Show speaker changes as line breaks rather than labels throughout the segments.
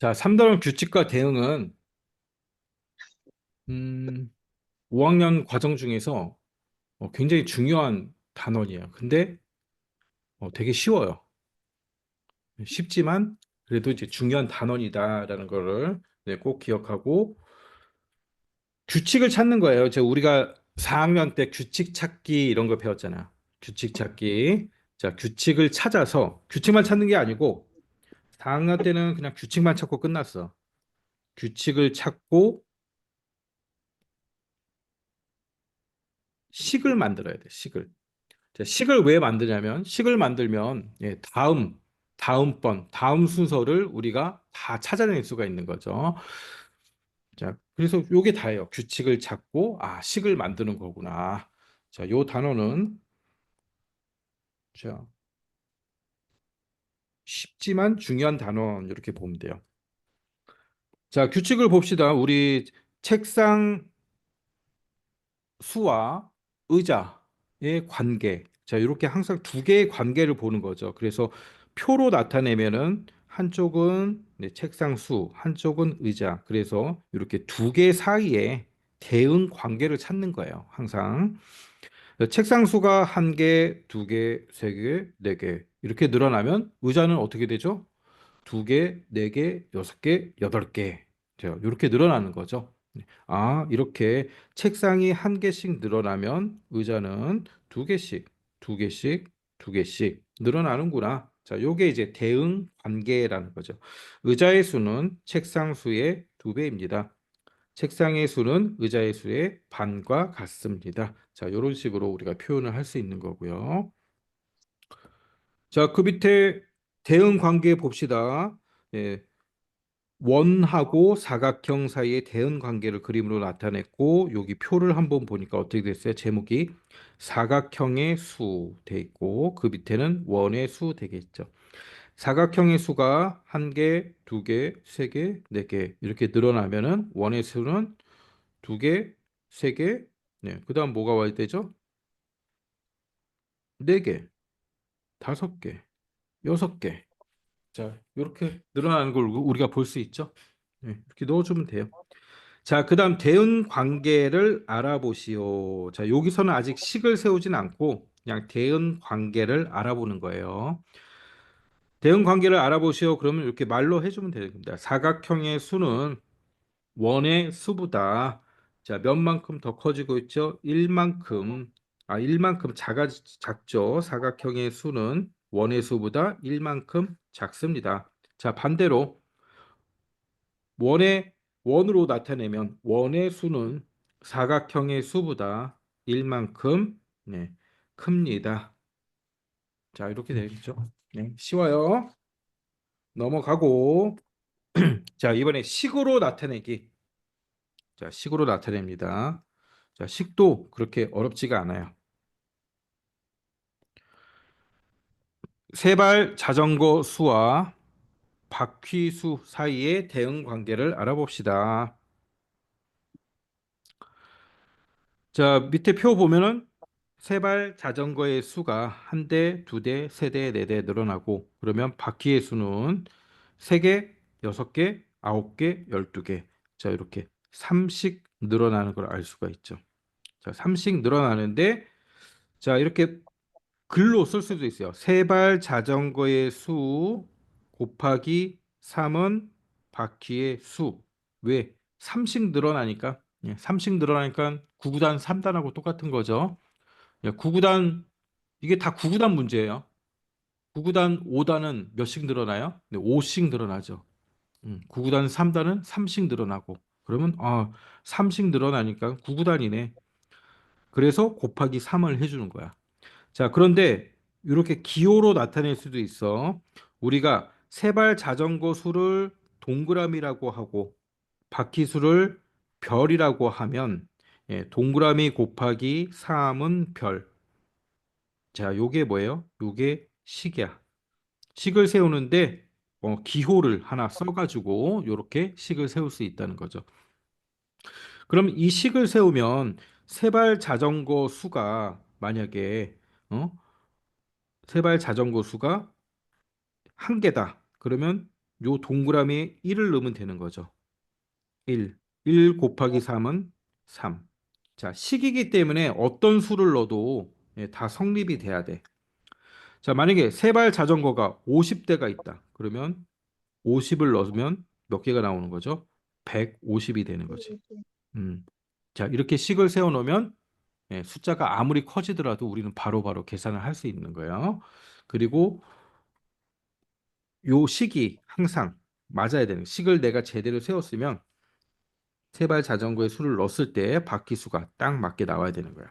자, 3단원 규칙과 대응은 음, 5학년 과정 중에서 굉장히 중요한 단원이에요. 근데 되게 쉬워요. 쉽지만 그래도 이제 중요한 단원이다라는 거를 네, 꼭 기억하고 규칙을 찾는 거예요. 우리가 4학년 때 규칙 찾기 이런 거 배웠잖아. 규칙 찾기. 자, 규칙을 찾아서 규칙만 찾는 게 아니고 4학년 때는 그냥 규칙만 찾고 끝났어. 규칙을 찾고 식을 만들어야 돼. 식을. 자, 식을 왜 만드냐면 식을 만들면 다음번, 다음 순서를 우리가 다 찾아낼 수가 있는 거죠. 자, 그래서 요게 다예요. 규칙을 찾고 식을 만드는 거구나. 자, 요 단어는 자, 쉽지만 중요한 단어 이렇게 보면 돼요. 자, 규칙을 봅시다. 우리 책상 수와 의자의 관계. 자, 이렇게 항상 두 개의 관계를 보는 거죠. 그래서 표로 나타내면은 한쪽은 책상 수, 한쪽은 의자. 그래서 이렇게 두 개 사이에 대응 관계를 찾는 거예요. 항상. 책상 수가 한 개, 두 개, 세 개, 네 개. 이렇게 늘어나면 의자는 어떻게 되죠? 두 개, 네 개, 여섯 개, 여덟 개. 이렇게 늘어나는 거죠. 이렇게 책상이 한 개씩 늘어나면 의자는 두 개씩, 두 개씩, 두 개씩 늘어나는구나. 자, 요게 이제 대응 관계라는 거죠. 의자의 수는 책상 수의 두 배입니다. 책상의 수는 의자의 수의 반과 같습니다. 자, 이런 식으로 우리가 표현을 할 수 있는 거고요. 자, 그 밑에 대응 관계 봅시다. 예, 원하고 사각형 사이의 대응 관계를 그림으로 나타냈고 여기 표를 한번 보니까 어떻게 됐어요? 제목이 사각형의 수 돼 있고 그 밑에는 원의 수 되겠죠. 사각형의 수가 한 개, 두 개, 세 개, 네 개 이렇게 늘어나면은 원의 수는 두 개, 세 개, 네. 그다음 뭐가 와야 되죠? 네 개, 다섯 개, 여섯 개. 자, 이렇게 늘어나는 걸 우리가 볼 수 있죠? 네, 이렇게 넣어주면 돼요. 자, 그다음 대응 관계를 알아보시오. 자, 여기서는 아직 식을 세우진 않고 그냥 대응 관계를 알아보는 거예요. 대응 관계를 알아보시오. 그러면 이렇게 말로 해주면 됩니다. 사각형의 수는 원의 수보다 자, 몇 만큼 더 커지고 있죠? 1만큼. 1만큼 작죠. 사각형의 수는 원의 수보다 1만큼 작습니다. 자, 반대로 원의 원으로 나타내면 원의 수는 사각형의 수보다 1만큼 큽니다. 자, 이렇게 되겠죠. 네, 쉬워요. 넘어가고 자, 이번에 식으로 나타내기. 자, 식으로 나타냅니다. 자, 식도 그렇게 어렵지가 않아요. 세발 자전거 수와 바퀴 수 사이의 대응 관계를 알아봅시다. 자, 밑에 표 보면은 세발 자전거의 수가 한 대, 두 대, 세 대, 네 대 늘어나고 그러면 바퀴의 수는 세 개, 여섯 개, 아홉 개, 열두 개. 자, 이렇게 3씩 늘어나는 걸 알 수가 있죠. 자, 3씩 늘어나는데 자, 이렇게 글로 쓸 수도 있어요. 세발 자전거의 수 곱하기 3은 바퀴의 수. 왜? 3씩 늘어나니까. 3씩 늘어나니까 9구단 3단하고 똑같은 거죠. 9구단 이게 다 9구단 문제예요. 9구단 5단은 몇씩 늘어나요? 네, 5씩 늘어나죠. 9구단 3단은 3씩 늘어나고. 그러면 3씩 늘어나니까 9구단이네. 그래서 곱하기 3을 해주는 거야. 자, 그런데 이렇게 기호로 나타낼 수도 있어. 우리가 세발 자전거 수를 동그라미라고 하고 바퀴수를 별이라고 하면 동그라미 곱하기 3은 별. 자, 요게 뭐예요? 요게 식이야. 식을 세우는데 기호를 하나 써가지고 이렇게 식을 세울 수 있다는 거죠. 그럼 이 식을 세우면 세발 자전거 수가 만약에 어? 세발 자전거 수가 한 개다. 그러면 요 동그라미에 1을 넣으면 되는 거죠. 1. 1 곱하기 3은 3. 자, 식이기 때문에 어떤 수를 넣어도 다 성립이 돼야 돼. 자, 만약에 세발 자전거가 50대가 있다. 그러면 50을 넣으면 몇 개가 나오는 거죠? 150이 되는 거지. 음. 자, 이렇게 식을 세워 놓으면 숫자가 아무리 커지더라도 우리는 바로바로 계산을 할 수 있는 거예요. 그리고 요 식이 항상 맞아야 되는 식을 내가 제대로 세웠으면 세발 자전거에 수를 넣었을 때 바퀴수가 딱 맞게 나와야 되는 거야.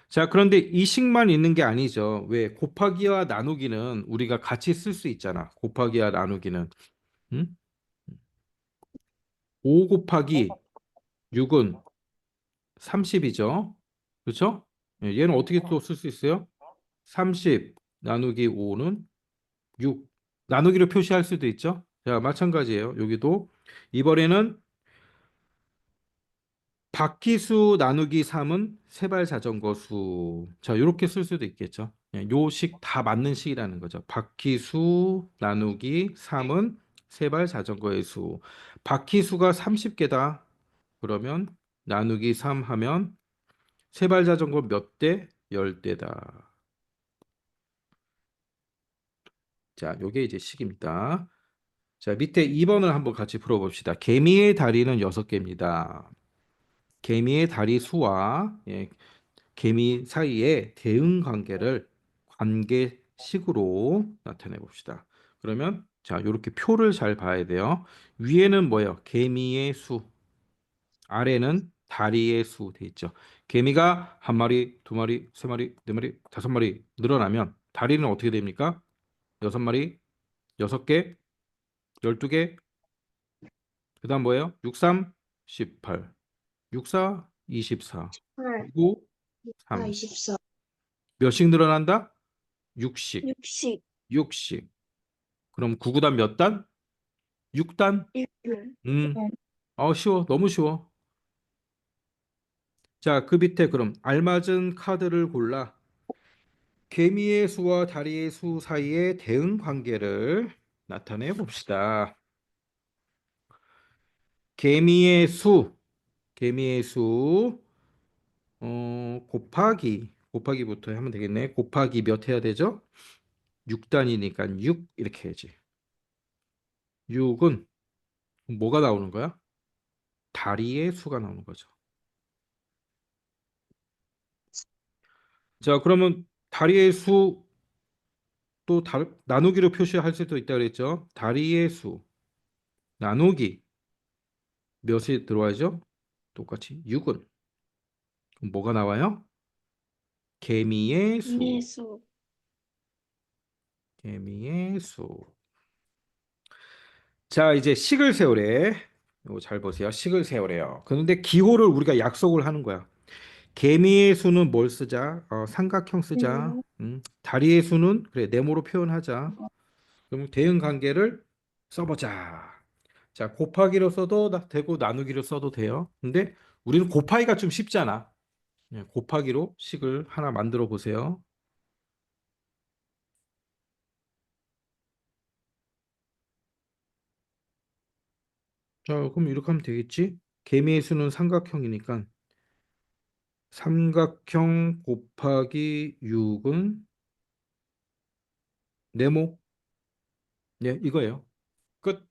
자, 그런데 이 식만 있는 게 아니죠. 왜 곱하기와 나누기는 우리가 같이 쓸 수 있잖아. 곱하기와 나누기는. 음? 5 곱하기 6은 30이죠. 그렇죠? 얘는 어떻게 또 쓸 수 있어요? 30 나누기 5는 6. 나누기로 표시할 수도 있죠. 자, 마찬가지예요. 여기도 이번에는 바퀴수 나누기 3은 세발 자전거 수. 자, 이렇게 쓸 수도 있겠죠. 요식 다 맞는 식이라는 거죠. 바퀴수 나누기 3은 세발 자전거의 수. 바퀴수가 30개다. 그러면 나누기 3 하면 세발 자전거 몇 대? 10대다. 자, 요게 이제 식입니다. 자, 밑에 2번을 한번 같이 풀어봅시다. 개미의 다리는 6개입니다. 개미의 다리 수와 개미 사이의 대응 관계를 관계식으로 나타내 봅시다. 그러면 자, 이렇게 표를 잘 봐야 돼요. 위에는 뭐예요? 개미의 수, 아래는 다리의 수 돼 있죠. 개미가 한 마리, 두 마리, 세 마리, 네 마리, 다섯 마리 늘어나면 다리는 어떻게 됩니까? 여섯 마리, 여섯 개, 12개, 그다음 뭐예요? 6, 3, 18, 6, 4, 24,
8,
9,
4,
30.
24,
몇씩 늘어난다? 6씩,
60,
6씩. 그럼 9구단 몇 단? 6단?
1분.
음, 쉬워. 너무 쉬워. 자, 그 밑에 그럼 알맞은 카드를 골라 개미의 수와 다리의 수 사이의 대응 관계를 나타내 봅시다. 개미의 수, 개미의 수, 곱하기부터 하면 되겠네. 곱하기 몇 해야 되죠? 6단이니까 6 이렇게 해야지. 6은 뭐가 나오는 거야? 다리의 수가 나오는 거죠. 자, 그러면 다리의 수 또 나누기로 표시할 수도 있다 그랬죠? 다리의 수 나누기 몇이 들어와야죠? 똑같이 6은 그럼 뭐가 나와요? 개미의 수.
예수,
개미의 수. 자, 이제 식을 세우래. 이거 잘 보세요. 식을 세우래요. 그런데 기호를 우리가 약속을 하는 거야. 개미의 수는 뭘 쓰자? 삼각형 쓰자. 다리의 수는 그래 네모로 표현하자. 그럼 대응 관계를 써보자. 자, 곱하기로 써도 되고 나누기로 써도 돼요. 근데 우리는 곱하기가 좀 쉽잖아. 곱하기로 식을 하나 만들어 보세요. 자, 그럼 이렇게 하면 되겠지? 개미의 수는 삼각형이니까 삼각형 곱하기 6은 네모. 네, 이거예요. 끝.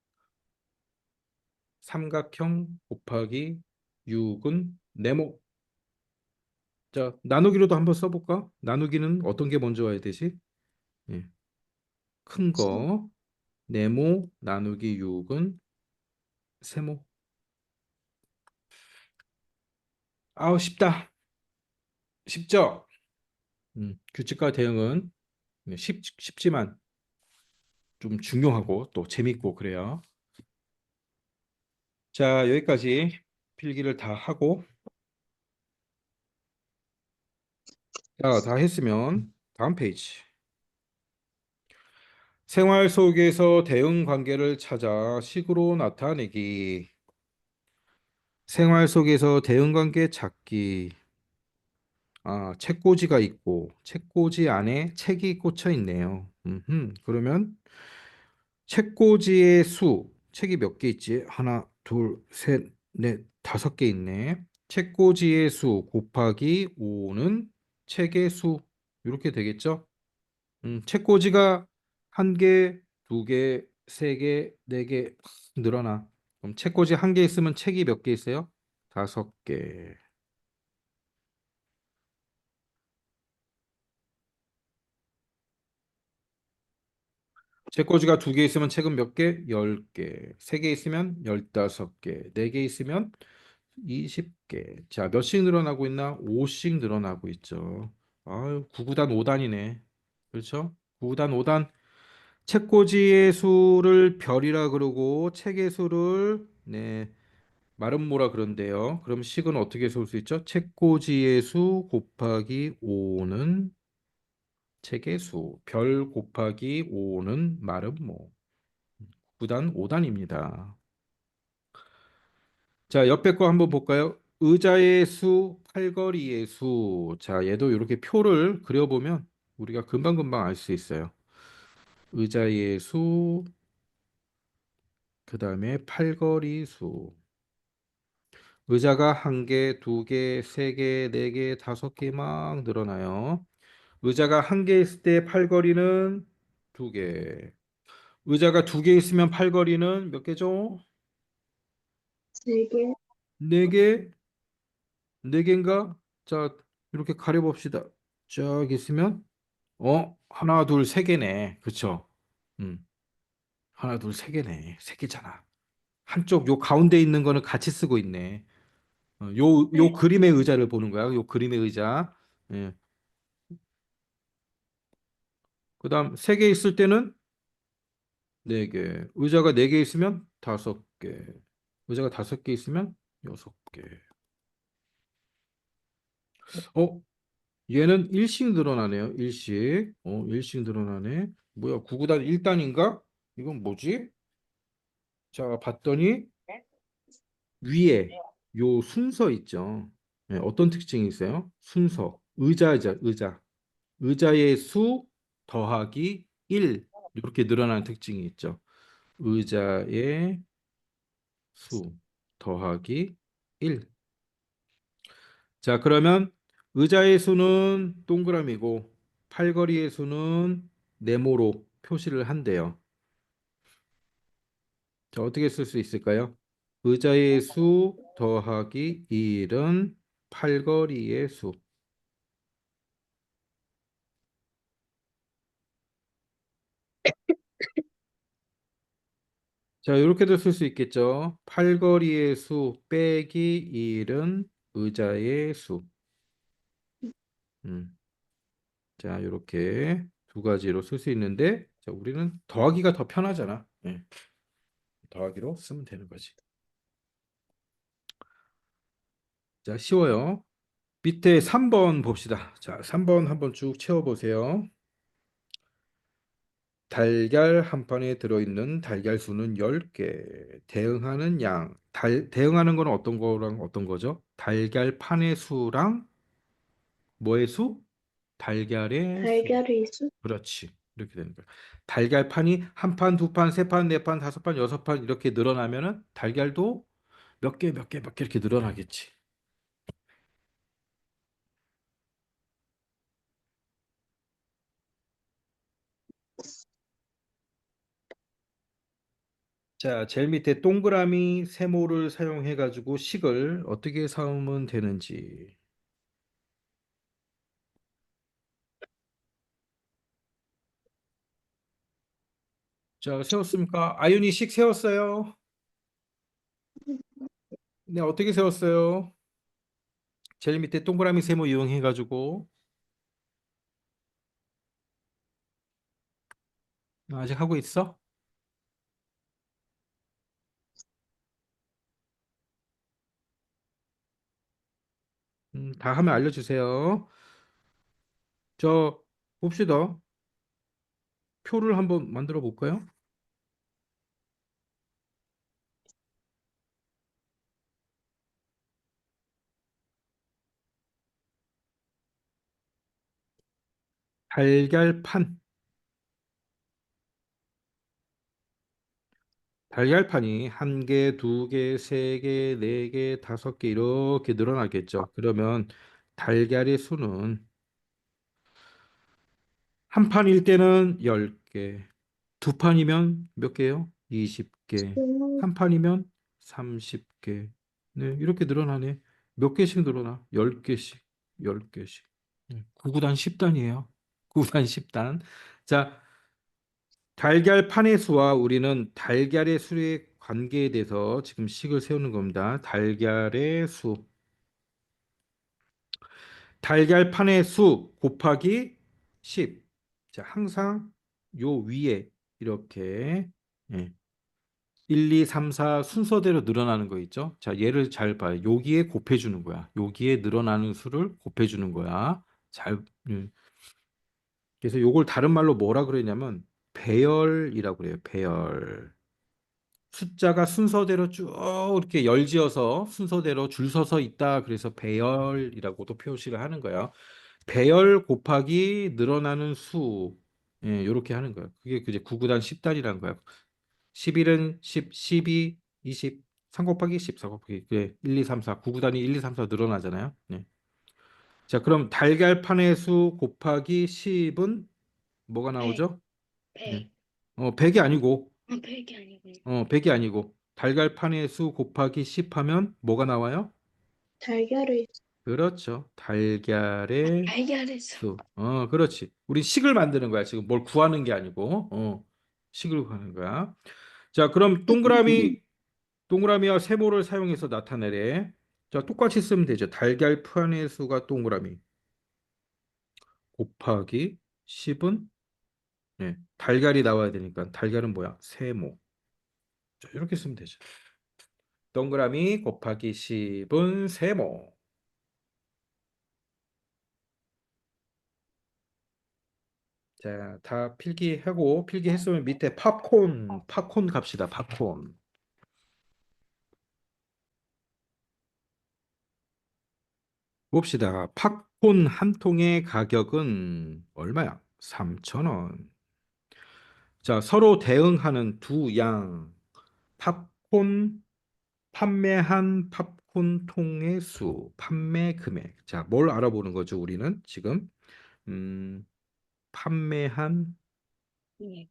삼각형 곱하기 6은 네모. 자, 나누기로도 한번 써볼까? 나누기는 어떤 게 먼저 와야 되지? 예, 큰
3,
거. 네모 나누기 6은 세모. 아우, 쉽다. 쉽죠? 규칙과 대응은 쉽지만 좀 중요하고 또 재밌고 그래요. 자, 여기까지 필기를 다 하고, 자, 다 했으면 다음 페이지. 생활 속에서 대응 관계를 찾아 식으로 나타내기. 생활 속에서 대응 관계 찾기. 아, 책꽂이가 있고 책꽂이 안에 책이 꽂혀 있네요. 그러면 책꽂이의 수, 책이 몇 개 있지? 하나, 둘, 셋, 넷, 다섯 개 있네. 책꽂이의 수 곱하기 5는 책의 수. 이렇게 되겠죠? 책꽂이가 한 개, 두 개, 세 개, 네 개 늘어나. 그럼 책꽂이 한 개 있으면 책이 몇 개 있어요? 다섯 개. 책꽂이가 두 개 있으면 책은 몇 개? 열 개. 세 개 있으면 열다섯 개. 네 개 있으면 20개. 자, 몇씩 늘어나고 있나? 5씩 늘어나고 있죠. 아유, 9구단 5단이네. 그렇죠? 9구단 5단. 책꽂이의 수를 별이라 그러고 책의 수를 네, 말은 뭐라 그런데요. 그럼 식은 어떻게 세울 수 있죠? 책꽂이의 수 곱하기 5는 책의 수. 별 곱하기 5는 말은 뭐. 9단 5단입니다. 자, 옆에 거 한번 볼까요? 의자의 수, 팔걸이의 수. 자, 얘도 이렇게 표를 그려보면 우리가 금방금방 알 수 있어요. 의자의 수, 그 다음에 팔걸이 수. 의자가 한 개, 두 개, 세 개, 네 개, 다섯 개 막 늘어나요. 의자가 한 개 있을 때 팔걸이는 두 개. 의자가 두 개 있으면 팔걸이는 몇 개죠?
세 개,
네 개? 네 개인가? 자, 이렇게 가려봅시다. 쫙 있으면 하나, 둘, 세 개네. 그쵸? 음, 하나, 둘, 세 개네. 세 개잖아. 한쪽 요 가운데 있는 거는 같이 쓰고 있네. 요
네.
그림의 의자를 보는 거야. 요 그림의 의자. 예. 그다음 세 개 있을 때는 네 개. 의자가 네 개 있으면 다섯 개. 의자가 다섯 개 있으면 여섯 개. 어, 얘는 일씩 늘어나네요. 일씩. 일씩 늘어나네. 뭐야? 구구단 1단인가? 이건 뭐지? 자, 봤더니 위에 요 순서 있죠. 예, 어떤 특징이 있어요? 순서. 의자죠, 의자. 의자의 수 더하기 1. 이렇게 늘어나는 특징이 있죠. 의자의 수 더하기 1. 자, 그러면 의자의 수는 동그라미고 팔걸이의 수는 네모로 표시를 한대요. 자, 어떻게 쓸 수 있을까요? 의자의 수 더하기 1은 팔걸이의 수. 자, 이렇게도 쓸 수 있겠죠. 팔걸이의 수 빼기 1은 의자의 수. 음. 자, 이렇게 두 가지로 쓸 수 있는데, 자, 우리는 더하기가 더 편하잖아. 예, 더하기로 쓰면 되는 거지. 자, 쉬워요. 밑에 3번 봅시다. 자, 3번 한번 쭉 채워보세요. 달걀 한 판에 들어있는 달걀 수는 10개. 대응하는 양. 대응하는 거는 어떤 거랑 어떤 거죠? 달걀 판의 수랑 뭐의 수? 달걀의 수.
달걀의 수,
그렇지. 이렇게 되는 거야. 달걀판이 한 판, 두 판, 세 판, 네 판, 다섯 판, 여섯 판 이렇게 늘어나면은 달걀도 몇 개, 몇 개, 몇 개 이렇게 늘어나겠지. 자, 제일 밑에 동그라미 세모를 사용해 가지고 식을 어떻게 세우면 되는지. 자, 세웠습니까? 아윤이 식 세웠어요? 네, 어떻게 세웠어요? 제일 밑에 동그라미 세모 이용해 가지고 아직 하고 있어? 다 하면 알려주세요. 저 봅시다. 표를 한번 만들어 볼까요? 달걀판. 달걀판이 한 개, 두 개, 세 개, 네 개, 다섯 개 이렇게 늘어나겠죠. 그러면 달걀의 수는 한 판일 때는 10개, 두 판이면 몇 개요? 20개,
스무
한 판이면 30개. 네, 이렇게 늘어나네. 몇 개씩 늘어나? 10개씩, 10개씩. 9구단 10단이에요. 9구단 10단. 자, 달걀 판의 수와 우리는 달걀의 수의 관계에 대해서 지금 식을 세우는 겁니다. 달걀의 수. 달걀 판의 수 곱하기 10. 자, 항상 요 위에 이렇게 예, 1, 2, 3, 4 순서대로 늘어나는 거 있죠? 자, 얘를 잘 봐요. 여기에 곱해주는 거야. 여기에 늘어나는 수를 곱해주는 거야. 잘, 그래서 요걸 다른 말로 뭐라 그러냐면 배열이라고 그래요. 배열. 숫자가 순서대로 쭉 이렇게 열지어서 순서대로 줄 서서 있다. 그래서 배열이라고도 표시를 하는 거예요. 배열 곱하기 늘어나는 수. 예, 이렇게 하는 거예요. 그게 이제 9구단 10단이라는 거예요. 11은 10, 12, 20, 3 곱하기 10, 4 곱하기 그래, 1, 2, 3, 4, 9구단이 1, 2, 3, 4 늘어나잖아요. 네. 자, 그럼 달걀판의 수 곱하기 10은 뭐가
100,
나오죠? 네.
100.
100이 아니고
100이 아니고.
100이 아니고 달걀판의 수 곱하기 10 하면 뭐가 나와요?
달걀을
그렇죠. 달걀의
달걀에서.
수. 그렇지. 우리 식을 만드는 거야. 지금 뭘 구하는 게 아니고, 식을 구하는 거야. 자, 그럼 동그라미와 세모를 사용해서 나타내래. 자, 똑같이 쓰면 되죠. 달걀판의 수가 동그라미 곱하기 10은 달걀이 나와야 되니까 달걀은 뭐야? 세모. 자, 이렇게 쓰면 되죠. 동그라미 곱하기 10은 세모. 자, 다 필기하고 필기했으면 밑에 팝콘 갑시다. 팝콘. 봅시다. 팝콘 한 통의 가격은 얼마야? 3,000원. 자, 서로 대응하는 두 양. 팝콘 판매한 팝콘 통의 수, 판매 금액. 자, 뭘 알아보는 거죠, 우리는 지금? 음, 판매한
예.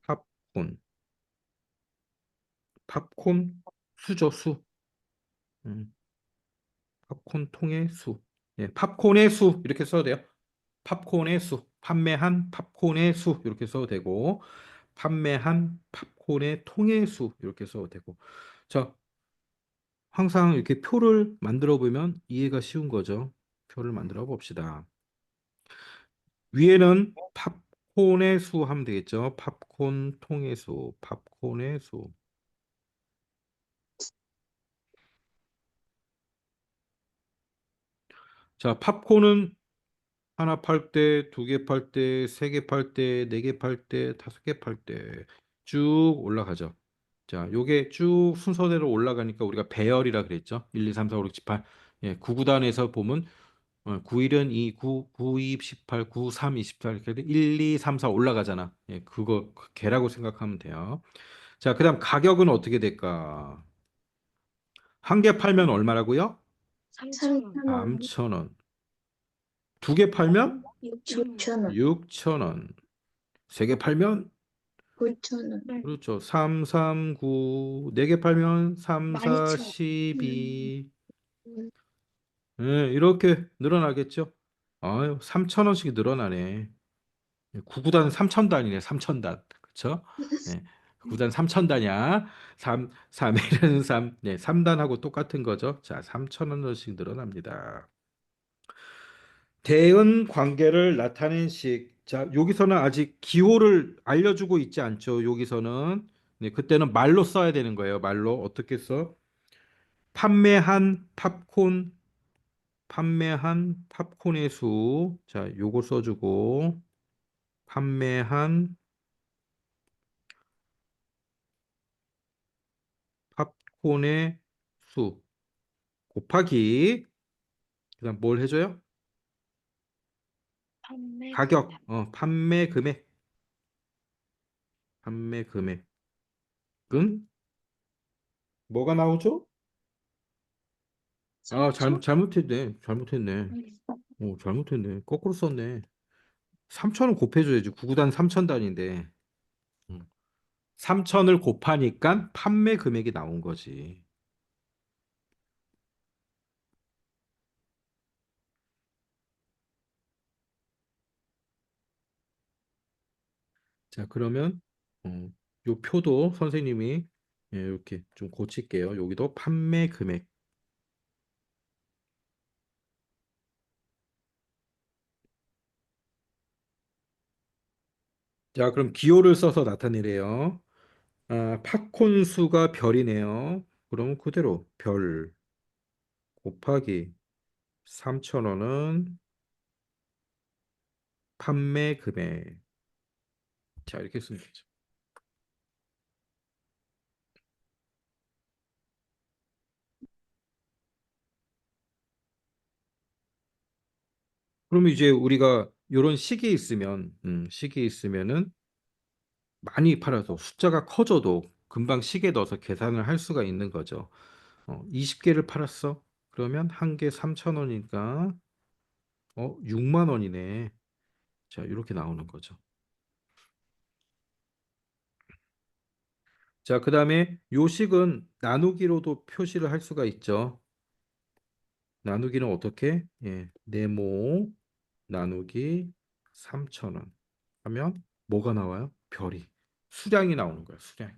팝콘. 팝콘 수죠, 수. 음, 팝콘 통의 수. 예, 팝콘의 수 이렇게 써도 돼요. 팝콘의 수, 판매한 팝콘의 수 이렇게 써도 되고 판매한 팝콘의 통의 수 이렇게 써도 되고 자, 항상 이렇게 표를 만들어 보면 이해가 쉬운 거죠. 표를 만들어 봅시다. 위에는 팝콘의 수 하면 되겠죠. 팝콘 통의 수, 팝콘의 수. 자, 팝콘은 하나 팔 때, 두 개 팔 때, 세 개 팔 때, 네 개 팔 때, 다섯 개 팔 때 쭉 올라가죠. 자, 요게 쭉 순서대로 올라가니까 우리가 배열이라 그랬죠. 1, 2, 3, 4, 5, 6, 7, 8. 예, 9구단에서 보면 9일은 2, 9, 9, 2, 18, 9, 3, 24 이렇게 1, 2, 3, 4 올라가잖아. 예, 그거 개라고 생각하면 돼요. 자, 그다음 가격은 어떻게 될까? 한 개 팔면 얼마라고요?
3,000원.
3,000원,
3,000원. 두 개 팔면
6,000원.
6,000원,
6,000원. 세 개 팔면
9,000원,
그렇죠. 3, 3, 9. 네 개 팔면 3, 4,
12,000원.
12.
음,
예, 이렇게 늘어나겠죠. 아유, 3,000원씩 늘어나네. 9구단 3,000단이네. 3,000단. 그렇죠? 네. 9단 3,000단이야. 3일은 3. 네, 3단하고 똑같은 거죠. 자, 3,000원씩 늘어납니다. 대응 관계를 나타낸 식. 자, 여기서는 아직 기호를 알려주고 있지 않죠. 여기서는. 네, 그때는 말로 써야 되는 거예요. 말로. 어떻게 써? 판매한 팝콘, 판매한 팝콘의 수. 자, 요거 써주고, 판매한 팝콘의 수. 곱하기, 그다음 뭘 해줘요?
판매 금액.
가격, 판매 금액. 판매 금액은 뭐가 나오죠? 아,
3천?
잘못했네. 잘못했네. 거꾸로 썼네. 3천을 곱해줘야지. 구구단 3천 단인데. 3천을 곱하니까 판매 금액이 나온 거지. 자, 그러면 요 표도 선생님이 이렇게 좀 고칠게요. 여기도 판매 금액. 자, 그럼 기호를 써서 나타내래요. 아, 팝콘 수가 별이네요. 그럼 그대로 별 곱하기 3,000원은 판매 금액. 자, 이렇게 쓰면 되죠. 그러면 이제 우리가 이런 식이 있으면은 많이 팔아서 숫자가 커져도 금방 식에 넣어서 계산을 할 수가 있는 거죠. 20개를 팔았어. 그러면 한 개 3,000원이니까 6만 원이네. 자, 이렇게 나오는 거죠. 자, 그다음에 요식은 나누기로도 표시를 할 수가 있죠. 나누기는 어떻게? 예, 네모 나누기 3,000원 하면 뭐가 나와요? 별이. 수량이 나오는 거야, 수량.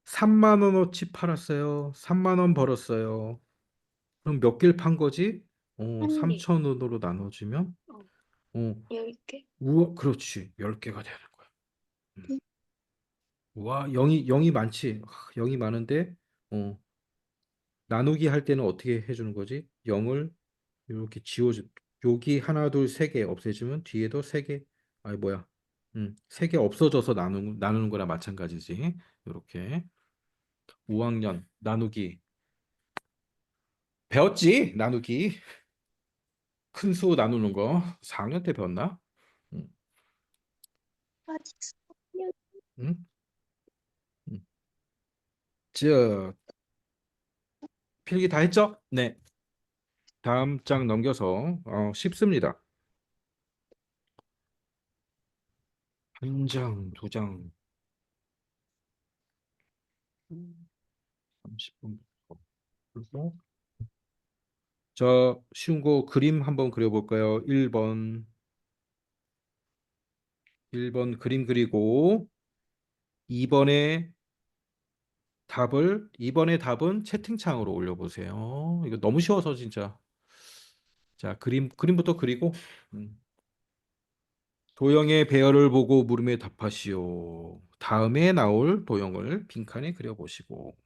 3만 원어치 팔았어요. 3만 원 벌었어요. 그럼 몇 개를 판 거지?
한 개.
3,000원으로 나눠주면
어,
어,
10개?
우와, 그렇지. 10개가 되는 거야. 음. 와, 0이 많지. 0이 많은데 어, 나누기 할 때는 어떻게 해주는 거지? 0을 이렇게 지워주. 여기 하나, 둘, 세 개 없애주면 뒤에도 세 개. 아니 뭐야? 세 개 없어져서 나누는 거랑 마찬가지지. 이렇게 5학년 나누기 배웠지? 나누기 큰 수 나누는 거 4학년 때 배웠나? 음,
아직 4년.
음, 음. 저 필기 다 했죠? 네. 다음 장 넘겨서 쉽습니다. 한 장, 두 장, 30분. 그리고 저 쉬운 거 그림 한번 그려볼까요? 1번 그림 그리고 2번의 2번의 답은 채팅창으로 올려보세요. 이거 너무 쉬워서 진짜. 자, 그림부터 그리고 음. 도형의 배열을 보고 물음에 답하시오. 다음에 나올 도형을 빈칸에 그려보시고.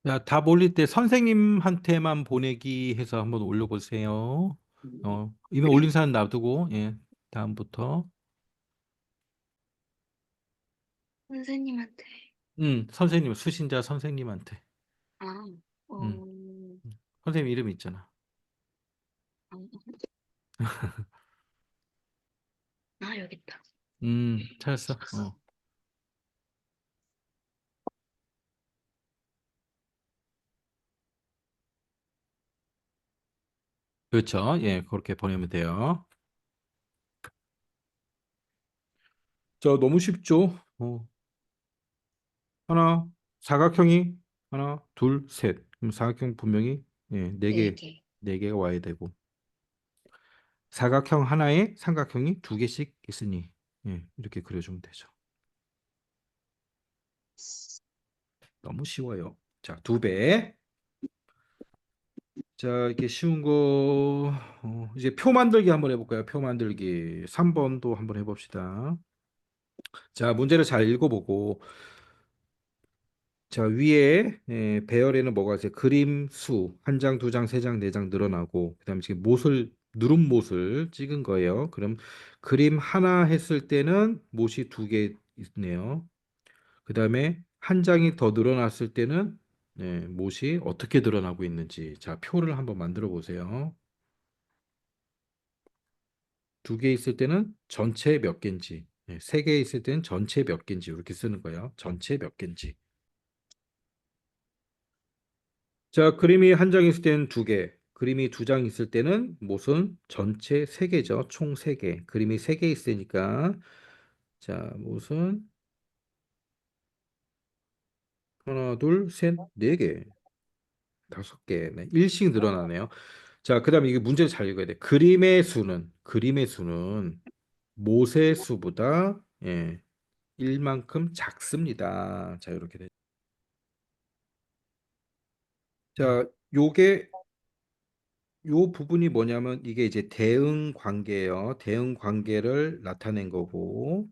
자, 답 올릴 때 선생님한테만 보내기 해서 한번 올려보세요. 이미 올린 사람 놔두고, 예, 다음부터.
선생님한테.
선생님, 수신자 선생님한테.
아,
음,
어,
선생님 이름 있잖아.
아, 여기 있다.
찾았어. 그렇죠. 예, 그렇게 보내면 돼요. 저 너무 쉽죠? 하나, 사각형이 하나, 둘, 셋. 그럼 사각형 분명히 예, 네 개,
4개.
네 개가 와야 되고. 사각형 하나에 삼각형이 두 개씩 있으니 예, 이렇게 그려주면 되죠. 너무 쉬워요. 자, 두 배. 자, 이렇게 쉬운 거 이제 표 만들기 한번 해볼까요? 표 만들기 3번도 한번 해봅시다. 자, 문제를 잘 읽어보고 자, 위에 배열에는 뭐가 있어요? 그림 수, 한 장, 두 장, 세 장, 네 장 늘어나고, 그다음에 지금 누른 못을 찍은 거예요. 그럼 그림 하나 했을 때는 못이 두 개 있네요. 그다음에 한 장이 더 늘어났을 때는 네, 못이 어떻게 드러나고 있는지. 자, 표를 한번 만들어 보세요. 두 개 있을 때는 전체 몇 개인지, 네, 세 개 있을 때는 전체 몇 개인지 이렇게 쓰는 거예요. 전체 몇 개인지. 자, 그림이 한 장 있을 때는 두 개, 그림이 두 장 있을 때는 못은 전체 세 개죠. 총 세 개. 그림이 세 개 있으니까 자, 못은 하나, 둘, 셋, 네 개, 다섯 개, 네, 일씩 늘어나네요. 자, 그다음에 이게 문제를 잘 읽어야 돼. 그림의 수는 못의 수보다 예, 1만큼 작습니다. 자, 이렇게 돼. 자, 요게 요 부분이 뭐냐면 이게 이제 대응 관계예요. 대응 관계를 나타낸 거고.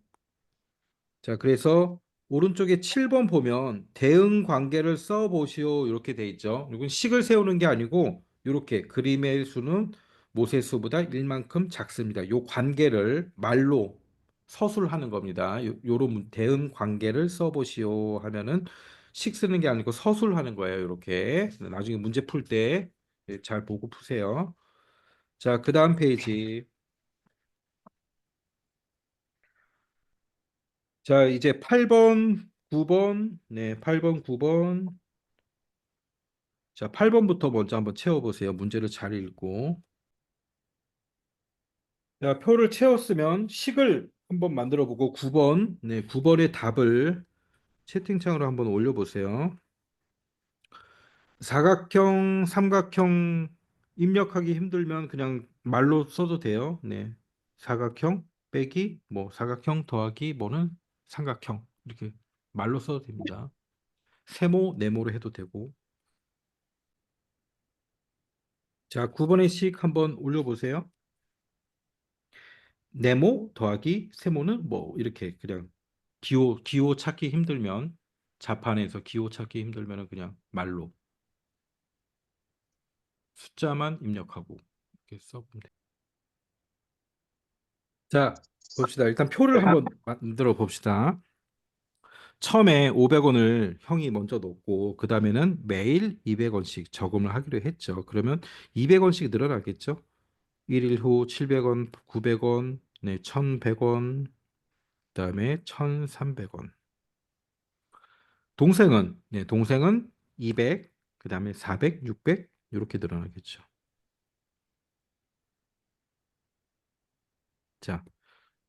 자, 그래서 오른쪽에 7번 보면 대응 관계를 써 보시오 이렇게 돼 있죠. 이건 식을 세우는 게 아니고 이렇게 그림의 수는 못의 수보다 1만큼 작습니다. 요 관계를 말로 서술하는 겁니다. 요런 대응 관계를 써 보시오 하면은 식 쓰는 게 아니고 서술하는 거예요. 이렇게. 나중에 문제 풀 때 잘 보고 푸세요. 자, 그다음 페이지. 자, 이제 8번, 9번. 네, 8번, 9번. 자, 8번부터 먼저 한번 채워보세요. 문제를 잘 읽고. 자, 표를 채웠으면 식을 한번 만들어 보고 9번, 네, 9번의 답을 채팅창으로 한번 올려보세요. 사각형, 삼각형 입력하기 힘들면 그냥 말로 써도 돼요. 네. 사각형 빼기 뭐 사각형 더하기 뭐는 삼각형 이렇게 말로 써도 됩니다. 세모, 네모로 해도 되고. 자, 9번의 식 한번 올려보세요. 네모 더하기 세모는 뭐 이렇게 그냥 기호 찾기 힘들면 자판에서 기호 찾기 힘들면 그냥 말로 숫자만 입력하고 이렇게 써보면 돼. 자, 봅시다. 일단 표를 한번 만들어 봅시다. 처음에 500원을 형이 먼저 넣고 그 다음에는 매일 200원씩 저금을 하기로 했죠. 그러면 200원씩 늘어나겠죠? 1일 후 700원, 900원, 네, 1100원, 그다음에 1300원. 동생은 200, 그다음에 400, 600 이렇게 늘어나겠죠. 자,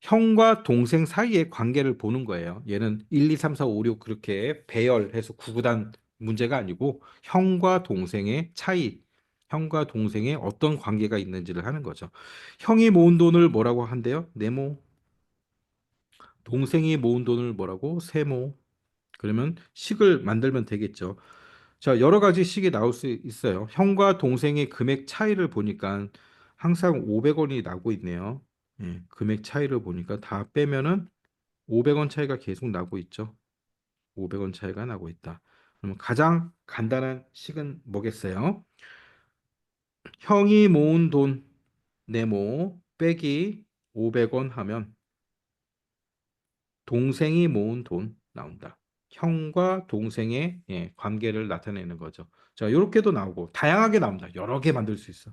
형과 동생 사이의 관계를 보는 거예요. 얘는 1, 2, 3, 4, 5, 6 그렇게 배열해서 구구단 문제가 아니고 형과 동생의 차이, 형과 동생의 어떤 관계가 있는지를 하는 거죠. 형이 모은 돈을 뭐라고 한대요? 네모. 동생이 모은 돈을 뭐라고? 세모. 그러면 식을 만들면 되겠죠. 자, 여러 가지 식이 나올 수 있어요. 형과 동생의 금액 차이를 보니까 항상 500원이 나고 있네요. 예, 금액 차이를 보니까 다 빼면은 500원 차이가 계속 나고 있죠. 500원 차이가 나고 있다. 그러면 가장 간단한 식은 뭐겠어요? 형이 모은 돈 네모 빼기 500원 하면 동생이 모은 돈 나온다. 형과 동생의 관계를 나타내는 거죠. 자, 이렇게도 나오고 다양하게 나옵니다. 여러 개 만들 수 있어.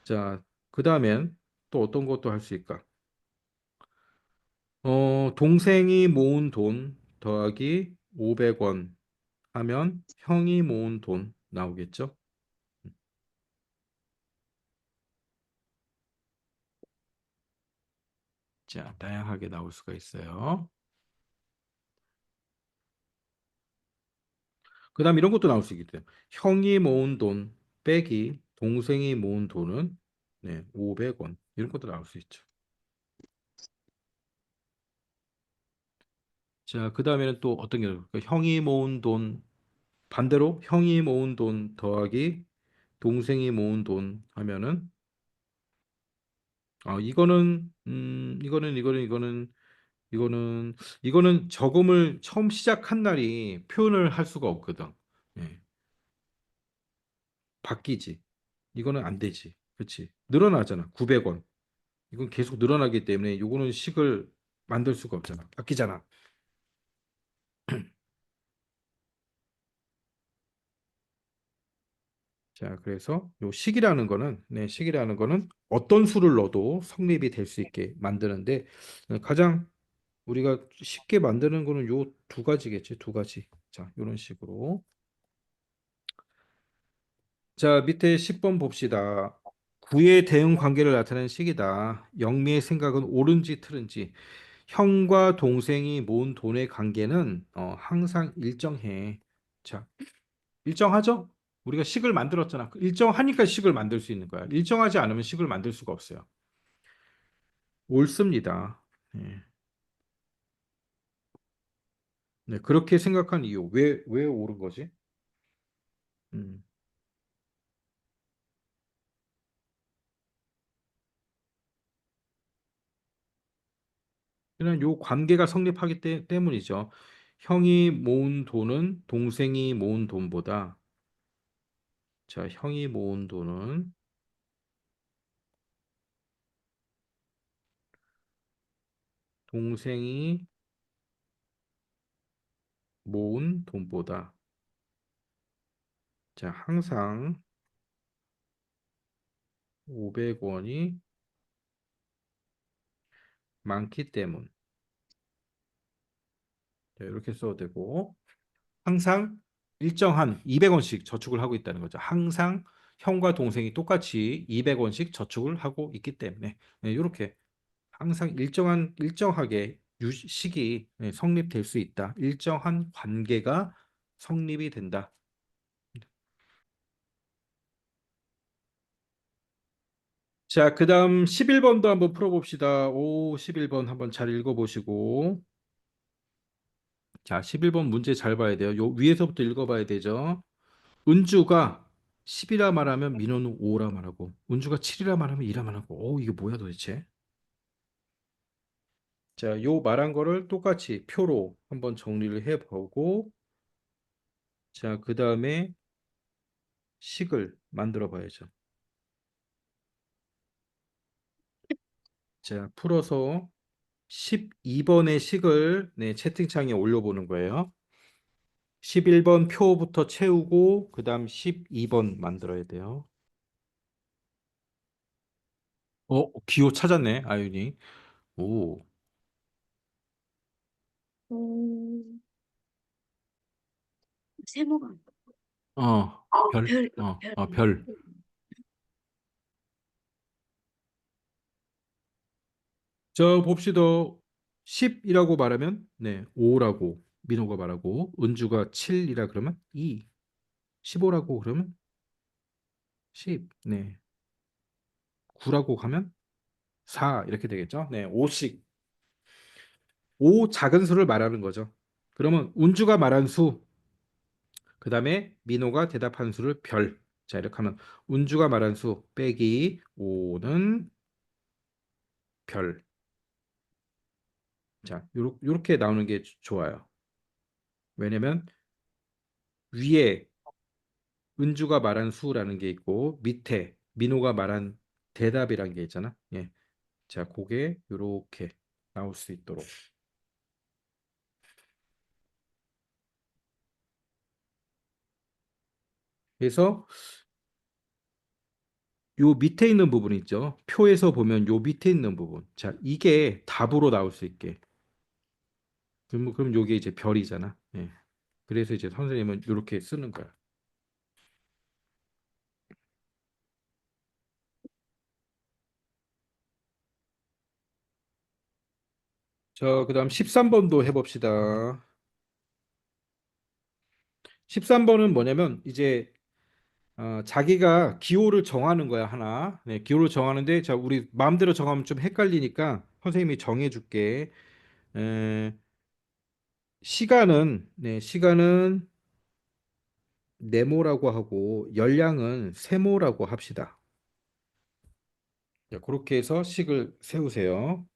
자, 그 다음엔 또 어떤 것도 할 수 있을까? 동생이 모은 돈 더하기 500원 하면 형이 모은 돈 나오겠죠? 자, 다양하게 나올 수가 있어요. 그 다음 이런 것도 나올 수 있겠대요. 형이 모은 돈 빼기 동생이 모은 돈은 네, 500원. 이런 것도 나올 수 있죠. 자, 그 다음에는 또 어떤 게 나올까? 형이 모은 돈 반대로 형이 모은 돈 더하기 동생이 모은 돈 하면은 이거는 저금을 처음 시작한 날이 표현을 할 수가 없거든. 예, 바뀌지. 이거는 안 되지. 그렇지. 늘어나잖아. 900원. 이건 계속 늘어나기 때문에 이거는 식을 만들 수가 없잖아. 바뀌잖아. 자, 그래서 요 식이라는 거는 식이라는 거는 어떤 수를 넣어도 성립이 될 수 있게 만드는데 가장 우리가 쉽게 만드는 거는 요 두 가지겠지, 두 가지. 자, 이런 식으로. 자, 밑에 10번 봅시다. 구의 대응 관계를 나타내는 식이다. 영미의 생각은 옳은지 틀은지. 형과 동생이 모은 돈의 관계는 항상 일정해. 자, 일정하죠? 우리가 식을 만들었잖아. 일정하니까 식을 만들 수 있는 거야. 일정하지 않으면 식을 만들 수가 없어요. 옳습니다. 네. 네, 그렇게 생각한 이유. 왜 옳은 거지? 음. 그냥 요 관계가 성립하기 때문이죠. 형이 모은 돈은 동생이 모은 돈보다, 자, 형이 모은 돈은 동생이 모은 돈보다, 자, 항상 500원이 많기 때문. 자, 이렇게 써도 되고, 항상 일정한 200원씩 저축을 하고 있다는 거죠. 항상 형과 동생이 똑같이 200원씩 저축을 하고 있기 때문에, 네, 이렇게 항상 일정하게 식이 성립될 수 있다. 일정한 관계가 성립이 된다. 자, 그다음 11번도 한번 풀어봅시다. 오, 11번 한번 잘 읽어보시고. 자, 11번 문제 잘 봐야 돼요. 요 위에서부터 읽어봐야 되죠. 은주가 10이라 말하면 민호는 5라 말하고, 은주가 7이라 말하면 2라 말하고. 오, 이게 뭐야 도대체? 자, 요 말한 거를 똑같이 표로 한번 정리를 해보고, 자, 그 다음에 식을 만들어 봐야죠. 자, 풀어서 12번의 식을 채팅창에 올려보는 거예요. 11번 표부터 채우고 그다음 12번 만들어야 돼요. 기호 찾았네, 아윤이. 오,
음,
세모가 안 보여.
별,
별, 별.
별. 자, 봅시다. 10이라고 말하면 5라고 민호가 말하고 은주가 7이라 그러면 2, 15라고 그러면 10, 9라고 가면 4 이렇게 되겠죠? 5씩 5 작은 수를 말하는 거죠. 그러면 운주가 말한 수, 그 다음에 민호가 대답한 수를 별. 자, 이렇게 하면 운주가 말한 수 빼기 5는 별. 자, 요렇게 나오는 게 좋아요. 왜냐면 위에 은주가 말한 수라는 게 있고 밑에 민호가 말한 대답이라는 게 있잖아. 예. 자, 그게 요렇게 나올 수 있도록. 그래서 요 밑에 있는 부분 있죠. 표에서 보면 요 밑에 있는 부분. 자, 이게 답으로 나올 수 있게. 그럼 요게 이제 별이잖아. 예. 그래서 이제 선생님은 이렇게 쓰는 거야. 자, 그다음 13번도 해봅시다. 13번은 뭐냐면 이제 자기가 기호를 정하는 거야, 하나. 네, 기호를 정하는데 자, 우리 마음대로 정하면 좀 헷갈리니까 선생님이 정해줄게. 에, 시간은 네모라고 하고 열량은 세모라고 합시다. 자, 그렇게 해서 식을 세우세요.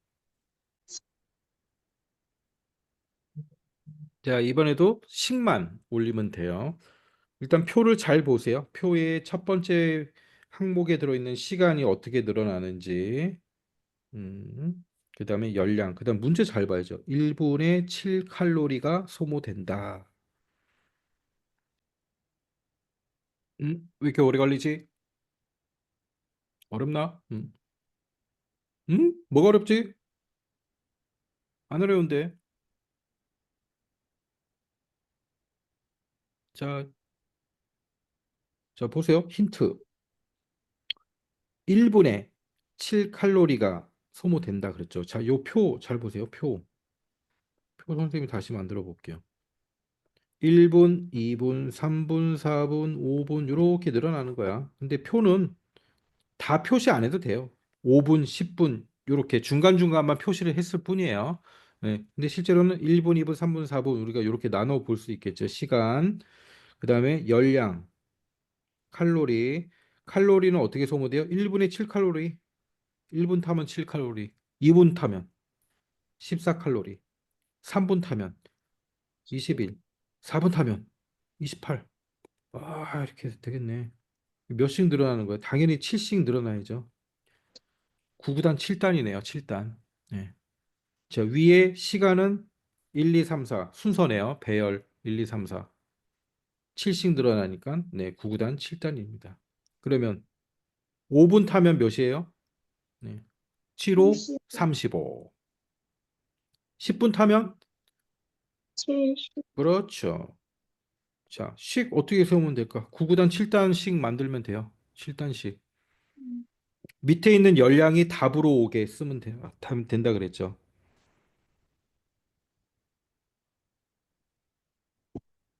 자, 이번에도 식만 올리면 돼요. 일단 표를 잘 보세요. 표의 첫 번째 항목에 들어있는 시간이 어떻게 늘어나는지, 그 다음에 열량, 그 다음 문제 잘 봐야죠. 1분에 7칼로리가 소모된다. 왜 이렇게 오래 걸리지? 어렵나? 뭐가 어렵지? 안 어려운데. 자, 자, 보세요. 힌트. 1분에 7칼로리가 소모된다 그랬죠. 자, 요 표 잘 보세요. 표 선생님이 다시 만들어 볼게요. 1분, 2분, 3분, 4분, 5분 이렇게 늘어나는 거야. 근데 표는 다 표시 안 해도 돼요. 5분, 10분 이렇게 중간중간만 표시를 했을 뿐이에요. 네. 근데 실제로는 1분, 2분, 3분, 4분 우리가 이렇게 나눠 볼 수 있겠죠. 시간, 그다음에 열량, 칼로리. 칼로리는 어떻게 소모돼요? 1분에 7칼로리. 1분 타면 7칼로리. 2분 타면 14칼로리. 3분 타면 21. 4분 타면 28. 아, 이렇게 되겠네. 몇씩 늘어나는 거예요? 당연히 7씩 늘어나야죠. 9구단 7단이네요. 7단. 네. 자, 위에 시간은 1, 2, 3, 4 순서네요. 배열 1, 2, 3, 4. 7씩 늘어나니까 네, 9구단 7단입니다. 그러면 5분 타면 몇이에요? 네. 7, 5,
70,
35. 10분 타면
70,
그렇죠. 자, 식 어떻게 세우면 될까? 9구단 7단씩 만들면 돼요. 7단씩. 밑에 있는 열량이 답으로 오게 쓰면 된다 그랬죠.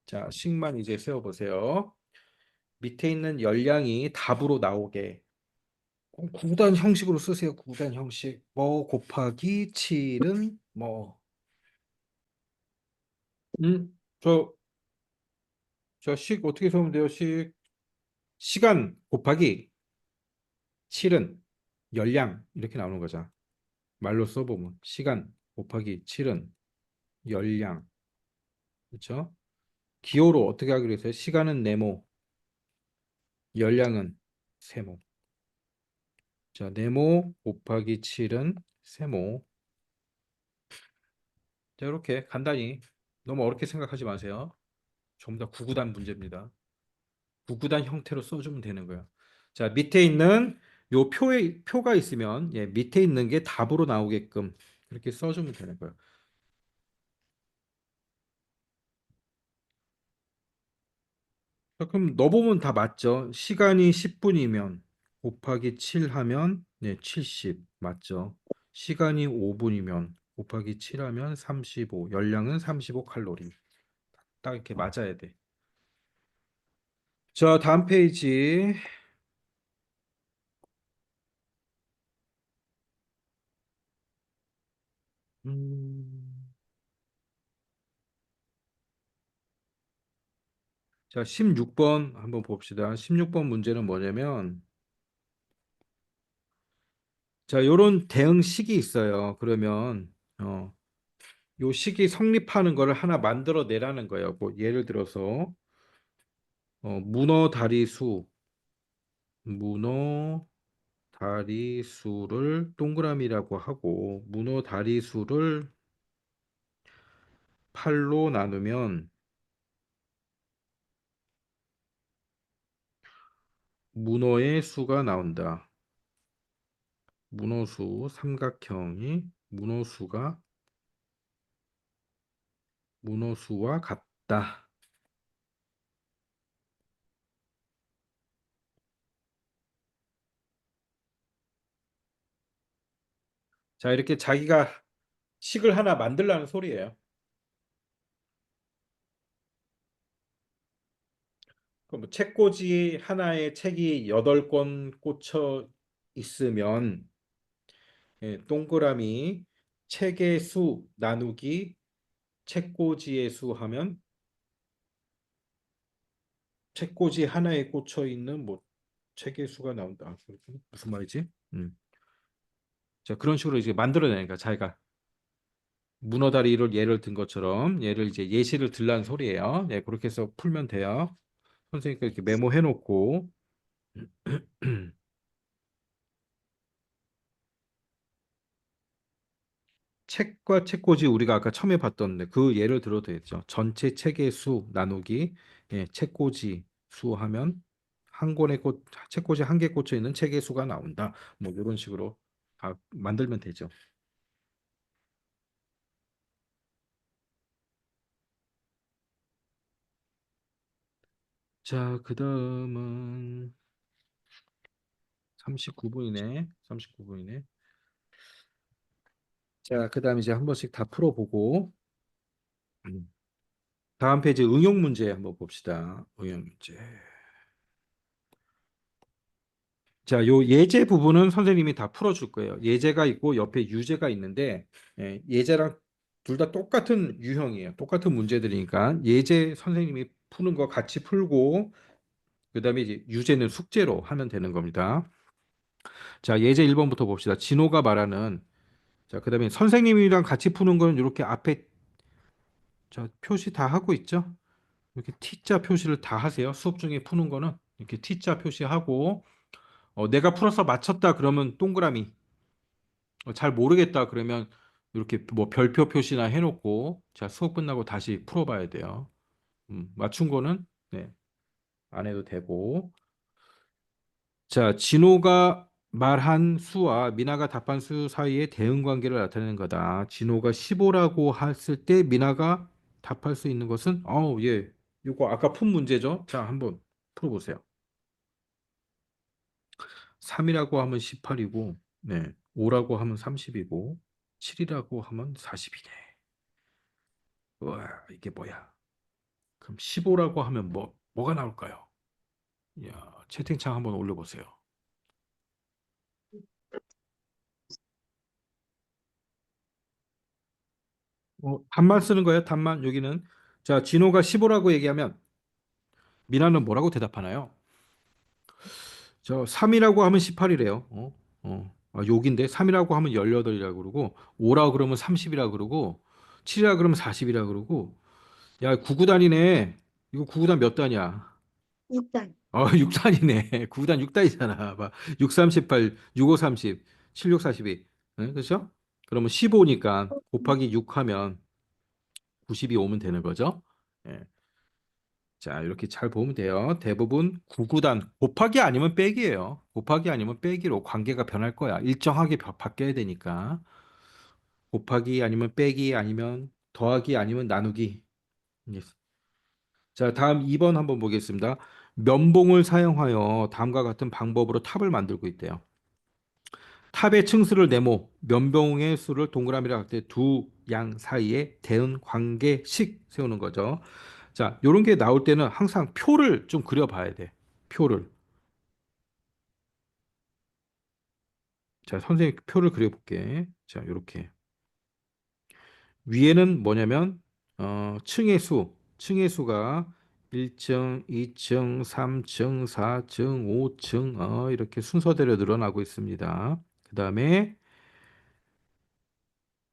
자, 식만 이제 세워보세요. 밑에 있는 열량이 답으로 나오게 9단 형식으로 쓰세요. 9단 형식. 뭐 곱하기 7은 뭐 저 식 어떻게 세우면 돼요? 시간 곱하기 7은 열량 이렇게 나오는 거죠. 말로 써보면 시간 곱하기 7은 열량. 그렇죠? 기호로 어떻게 하기로 했어요? 시간은 네모, 열량은 세모. 자, 네모 곱하기 7은 세모. 자, 이렇게 간단히 너무 어렵게 생각하지 마세요. 전부 다 구구단 문제입니다. 구구단 형태로 써주면 되는 거예요. 자, 밑에 있는 요 표가 있으면 예, 밑에 있는 게 답으로 나오게끔 그렇게 써주면 되는 거예요. 자, 그럼 넣어보면 다 맞죠? 시간이 10분이면 곱하기 7 하면 네, 70 맞죠? 시간이 5분이면 곱하기 7 하면 35, 열량은 35 칼로리. 딱 이렇게 맞아야 돼. 자, 다음 페이지. 음, 자, 16번 한번 봅시다. 16번 문제는 뭐냐면 자, 요런 대응식이 있어요. 그러면 요 식이 성립하는 거를 하나 만들어 내라는 거예요. 뭐 예를 들어서 문어 다리수 문어 다리수를 동그라미라고 하고 문어 다리수를 8로 나누면 문어의 수가 나온다. 문어수 삼각형이 문어수와 같다. 자, 이렇게 자기가 식을 하나 만들라는 소리예요. 그뭐 책꽂이 하나에 책이 8권 꽂혀 있으면 예, 동그라미 책의 수 나누기 책꽂이의 수 하면 책꽂이 하나에 꽂혀 있는 뭐 책의 수가 나온다. 무슨 말이지? 자, 그런 식으로 이제 만들어내니까 자기가 문어다리를 예를 든 것처럼 얘를 이제 예시를 들라는 소리예요. 네, 그렇게 해서 풀면 돼요. 선생님께 이렇게 메모해 놓고 책과 책꽂이 우리가 아까 처음에 봤던 그 예를 들어도 되죠. 전체 책의 수 나누기 예, 책꽂이 수 하면 한 권의 꽃, 책꽂이 한 개 꽂혀 있는 책의 수가 나온다. 뭐 이런 식으로 다 만들면 되죠. 자, 그다음은 39분이네. 39분이네. 자, 그다음 이제 한 번씩 다 풀어보고 음, 다음 페이지 응용 문제 한번 봅시다. 응용 문제. 자, 요 예제 부분은 선생님이 다 풀어줄 거예요. 예제가 있고 옆에 유제가 있는데 예제랑 둘 다 똑같은 유형이에요. 똑같은 문제들이니까 예제 선생님이 푸는 거 같이 풀고 그다음에 이제 유제는 숙제로 하면 되는 겁니다. 자, 예제 1번부터 봅시다. 진호가 말하는 자, 그다음에 선생님이랑 같이 푸는 거는 이렇게 앞에 저 표시 다 하고 있죠? 이렇게 T자 표시를 다 하세요. 수업 중에 푸는 거는 이렇게 T자 표시하고 내가 풀어서 맞췄다 그러면 동그라미 잘 모르겠다 그러면 이렇게 뭐 별표 표시나 해놓고 자 수업 끝나고 다시 풀어봐야 돼요. 맞춘 거는 네, 안 해도 되고 자 진호가 말한 수와 미나가 답한 수 사이의 대응 관계를 나타내는 거다. 진호가 15라고 했을 때 미나가 답할 수 있는 것은 예 이거 아까 푼 문제죠. 자 한번 풀어보세요. 3이라고 하면 18이고 네 5라고 하면 30이고 7이라고 하면 40이네. 와, 이게 뭐야? 그럼 15라고 하면 뭐가 나올까요? 야, 채팅창 한번 올려보세요. 답만 쓰는 거예요, 답만. 여기는. 자, 진호가 15라고 얘기하면 미나는 뭐라고 대답하나요? 저 3이라고 하면 18이래요. 욕인데 3이라고 하면 18이라고 그러고 5라고 그러면 30이라고 그러고 7이라고 그러면 40이라고 그러고 야, 9구단이네. 이거 9구단 몇 단이야?
6단.
6단이네. 9단 6단이잖아. 봐. 6, 38, 6, 5, 30, 7, 6, 42. 네, 그렇죠? 그러면 15니까 곱하기 6 하면 90이 오면 되는 거죠. 예. 자, 이렇게 잘 보면 돼요. 대부분 9구단 곱하기 아니면 빼기예요. 곱하기 아니면 빼기로 관계가 변할 거야. 일정하게 바뀌어야 되니까. 곱하기 아니면 빼기 아니면 더하기 아니면 나누기. 예. 자, 다음 2번 한번 보겠습니다. 면봉을 사용하여 다음과 같은 방법으로 탑을 만들고 있대요. 탑의 층수를 네모, 면봉의 수를 동그라미로 할 때 두 양 사이에 대응 관계식 세우는 거죠. 자, 요런 게 나올 때는 항상 표를 좀 그려봐야 돼. 표를. 자, 선생님 표를 그려볼게. 자, 요렇게. 위에는 뭐냐면, 층의 수가 1층, 2층, 3층, 4층, 5층, 이렇게 순서대로 늘어나고 있습니다. 그 다음에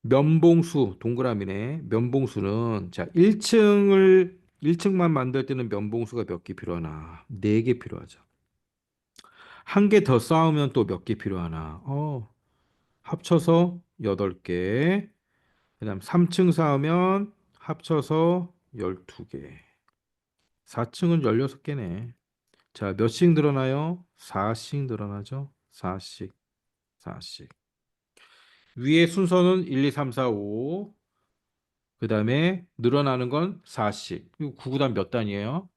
면봉수 동그라미네. 면봉수는 자, 1층만 만들 때는 면봉수가 몇 개 필요하나? 4개 필요하죠. 한 개 더 쌓으면 또 몇 개 필요하나? 합쳐서 8개. 그다음 3층 쌓으면 합쳐서 12개. 4층은 16개네. 자, 몇씩 늘어나요? 4씩 늘어나죠? 4씩, 4씩. 위에 순서는 1, 2, 3, 4, 5. 그 다음에 늘어나는 건 4씩. 이거 9구단 몇 단이에요?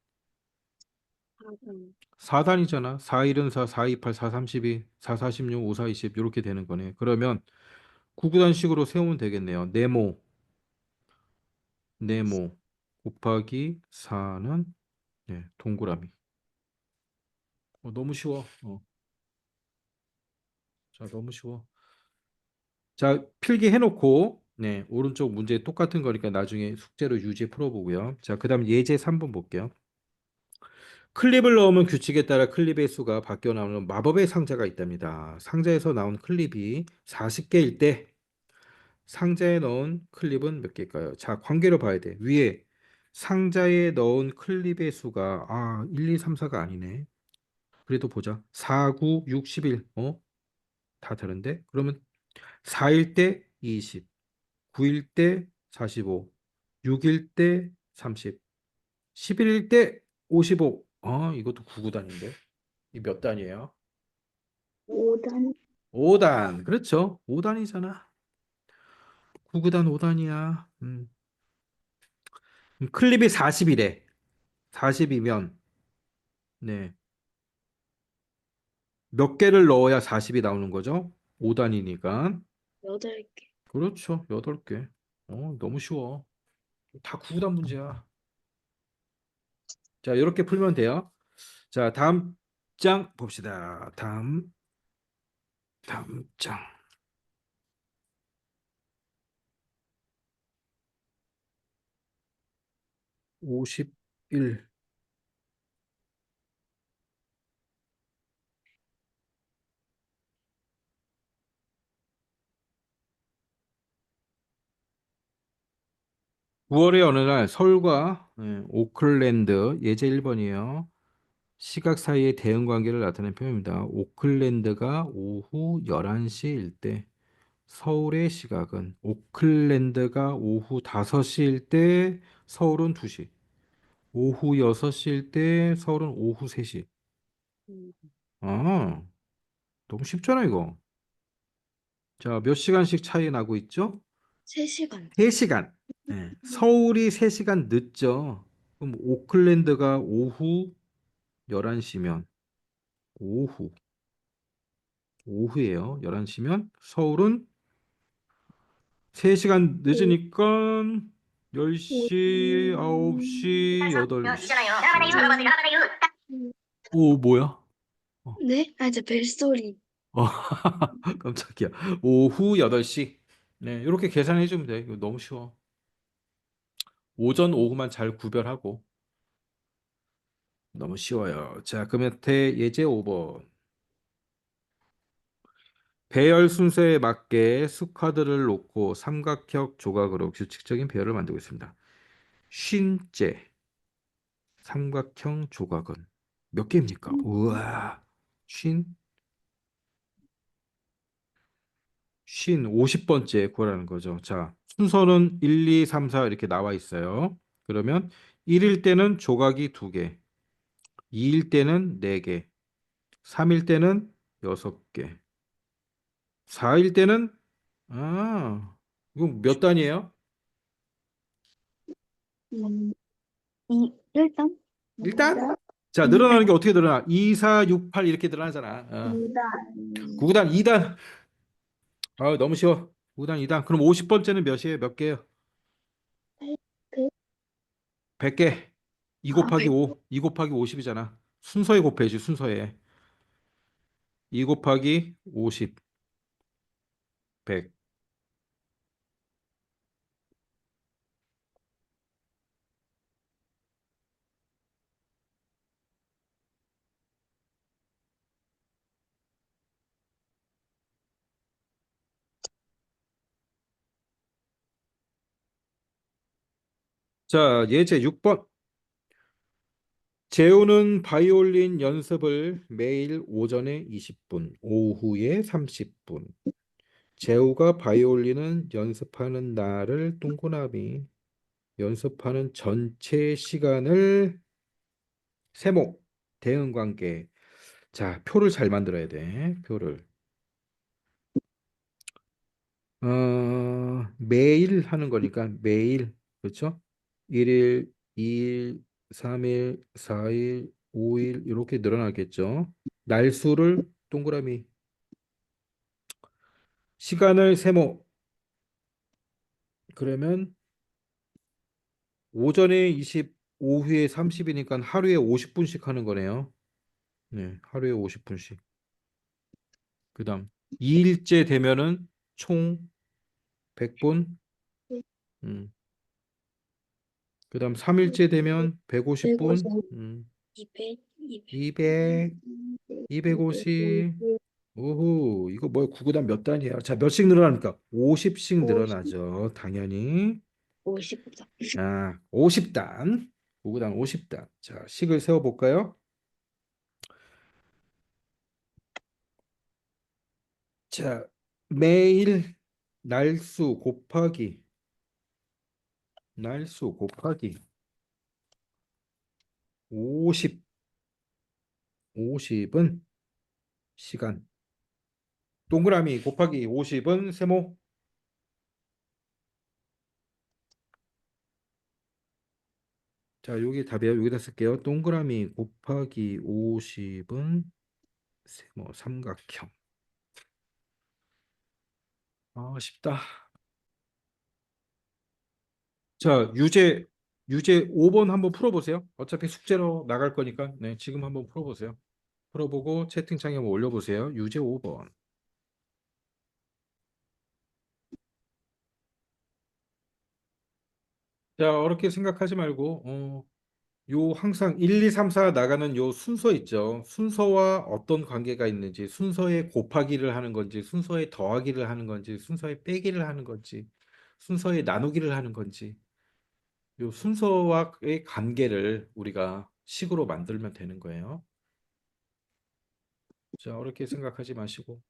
4단.
4단이잖아. 4, 1은 4, 4, 2, 8, 4, 32, 4, 46, 5, 4, 20 이렇게 되는 거네. 그러면 9구단식으로 세우면 되겠네요. 네모 곱하기 4는 동그라미. 너무 쉬워. 자, 너무 쉬워. 자, 필기해놓고 오른쪽 문제 똑같은 거니까 나중에 숙제로 유제 풀어보고요. 자, 그다음 예제 3번 볼게요. 클립을 넣으면 규칙에 따라 클립의 수가 바뀌어 나오는 마법의 상자가 있답니다. 상자에서 나온 클립이 40개일 때 상자에 넣은 클립은 몇 개일까요? 자, 관계로 봐야 돼. 위에 상자에 넣은 클립의 수가 1, 2, 3, 4가 아니네. 그래도 보자. 4, 9, 6, 11. 다 다른데? 그러면 4일 때 20, 9일 때 45, 6일 때 30, 11일 때 55. 이것도 9구단인데. 이 몇 단이에요?
5단,
5단. 그렇죠. 5단이잖아. 9구단 5단이야. 클립이 40이래. 40이면 네. 몇 개를 넣어야 40이 나오는 거죠? 5단이니까.
8개.
그렇죠. 8개. 너무 쉬워. 다 9구단 문제야. 자, 이렇게 풀면 돼요. 자, 다음 장 봅시다. 다음 장. 51. 9월의 어느 날 서울과 오클랜드 예제 1번이에요. 시각 사이의 대응 관계를 나타내는 표현입니다. 오클랜드가 오후 11시일 때 서울의 시각은 오클랜드가 오후 5시일 때 서울은 2시. 오후 6시일 때 서울은 오후 3시.
음,
아, 너무 쉽잖아 이거. 자, 몇 시간씩 차이 나고 있죠?
3시간.
3시간. 서울이 3시간 늦죠. 그럼 오클랜드가 오후 11시면 오후 오후예요. 11시면 서울은 3시간 늦으니까 10시, 9시, 8시. 오, 뭐야? 어,
네? 아, 이제 벨소리.
어, 깜짝이야. 오후 8시. 네, 이렇게 계산해 주면 돼. 이거 너무 쉬워. 오전, 오후만 잘 구별하고. 너무 쉬워요. 자, 그 밑에 예제 5번. 배열 순서에 맞게 수카드를 놓고 삼각형 조각으로 규칙적인 배열을 만들고 있습니다. 쉰째 삼각형 조각은 몇 개입니까? 우와, 쉰, 50번째 구하라는 거죠. 자, 순서는 1, 2, 3, 4 이렇게 나와 있어요. 그러면 1일 때는 조각이 2개, 2일 때는 4개, 3일 때는 6개, 4일 때는 이거 몇 단이에요?
음, 1단?
일단
2단,
자, 늘어나는 게
2단,
어떻게 늘어나? 2, 4, 6, 8 이렇게 늘어나잖아.
2단,
9단, 2단. 너무 쉬워. 9단, 2단. 그럼 50번째는 몇이에요? 몇 개예요?
100,
100개. 2
아,
곱하기
100.
5. 2 곱하기 50이잖아. 순서에 곱해야지, 순서에. 2 곱하기 50. 100. 자, 예제 6번. 재우는 바이올린 연습을 매일 오전에 20분, 오후에 30분. 재우가 바이올린은 연습하는 날을 동그라미, 연습하는 전체 시간을 세모, 대응 관계. 자, 표를 잘 만들어야 돼. 표를. 매일 하는 거니까 매일. 그렇죠? 1일, 2일, 3일, 4일, 5일 이렇게 늘어나겠죠. 날수를 동그라미. 시간을 세모. 그러면 오전에 20, 오후에 30이니까 하루에 50분씩 하는 거네요. 네, 하루에 50분씩. 그다음 2일째 되면은 총 100분. 음. 그다음 3일째 되면 150분.
150, 200, 200.
200, 250.
250,
오호, 이거 뭐야? 9구단 몇 단이야? 자, 몇씩 늘어납니까? 50씩
50,
늘어나죠. 당연히.
50단.
50단. 9구단 50단. 자, 식을 세워 볼까요? 자, 매일 날수 곱하기 날수 곱하기 50 50은 시간. 동그라미 곱하기 50은 세모. 자, 여기 답이에요. 여기다 쓸게요. 동그라미 곱하기 50은 세모 삼각형. 아, 쉽다. 자, 유제 5번 한번 풀어보세요. 어차피 숙제로 나갈 거니까. 네, 지금 한번 풀어보세요. 풀어보고 채팅창에 한번 올려보세요. 유제 5번. 자, 어렵게 생각하지 말고, 요 항상 1, 2, 3, 4 나가는 요 순서 있죠. 순서와 어떤 관계가 있는지, 순서에 곱하기를 하는 건지, 순서에 더하기를 하는 건지, 순서에 빼기를 하는 건지, 순서에 나누기를 하는 건지, 요 순서와의 관계를 우리가 식으로 만들면 되는 거예요. 자, 어렵게 생각하지 마시고.